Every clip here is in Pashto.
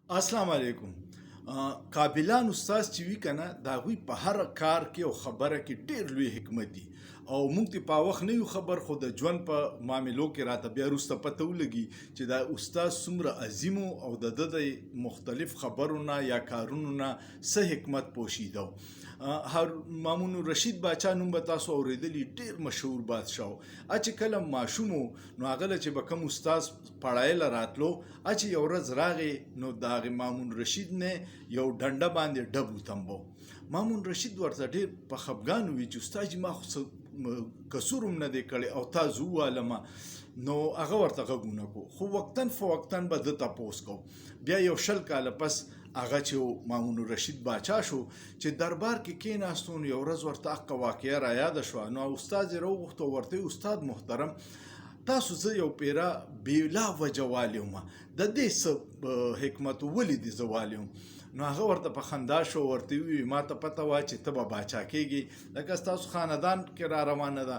السلام علیکم. قابلان استاد چې وی کنه دا غوي په هر کار کې او خبره کې ډیر لوی حکمت دي او موږ ته په وخت نه یو خبر خو د ژوند په معاملو کې راته بیا وروسته پته ولګي چې دا استاد څومره عظیم او د مختلف خبرونه یا کارونو نه څه حکمت پوشیدو. هر مامون رشید باچا نوم به تاسو اوریدلی ډیر مشهور بادشاه چې کله ماشومو نو هغه چې به کوم استاد پړایل راتلو چې یو ورځ راغی نو دا مامون رشید نه یو ډنډه باندې ډبو تمبو. مامون رشید ورته ډیر په خفګان وی چې استاد ما خو کسورم نه دی کړی او تاسو والما نو هغه ورته غوونه کو خو وقتن فوقتن به د تاسو کو بیا یو شل کال پس هغه چې مامون رشید باچا شو چې دربار کې کېناستون یو ورځ ورته حق واقعیا را یاد شو نو استاد یې وغوښته ورته استاد محترم تاسو زه یو پیرا بیلا وجوالیم د دې څه حکمت ولې دي زوالیم نو هغه ورته په خندا شو ورته وی ما ته پته وا چې ته به باچا کېږي لکه تاسو خاندان کې را روانه ده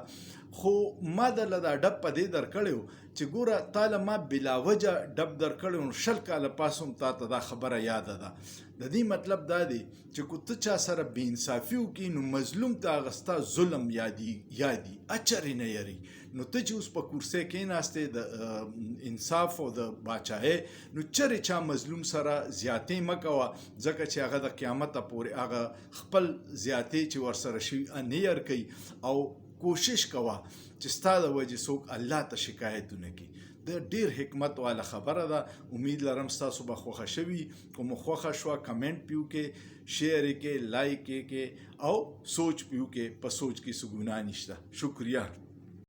خو ما د لدا ډب په دې درکړیو چې ګوره تاله ما بلا وجه ډب درکړیو شل کاله پاسوم تا ته دا خبره یاد ده د دې مطلب دا دی چې کو ته چا سره بې انصافي وکړي نو مظلوم ته هغه ستا ظلم یادي اچرې نه یری نو ته چې اوس په کرسۍ کېناستې د انصاف او د باچاهۍ نو چرې چا مظلوم سره زیاتې مه کوه ځکه چې هغه د قیامته پورې هغه خپل زیاتې چې ورسره شوي نه ير کوي او کوشش کوه چې ستا د وجې څوک الله ته شکایتونه کړي. د ډیر حکمت والا خبره ده. امید لرم ستاسو به خوښه شوي که مو خوښه شوه کمنټ پیو کې شیر کې لایک کې او سوچ پیو کې په سوچ کې څه ګناه نشته. شکریہ.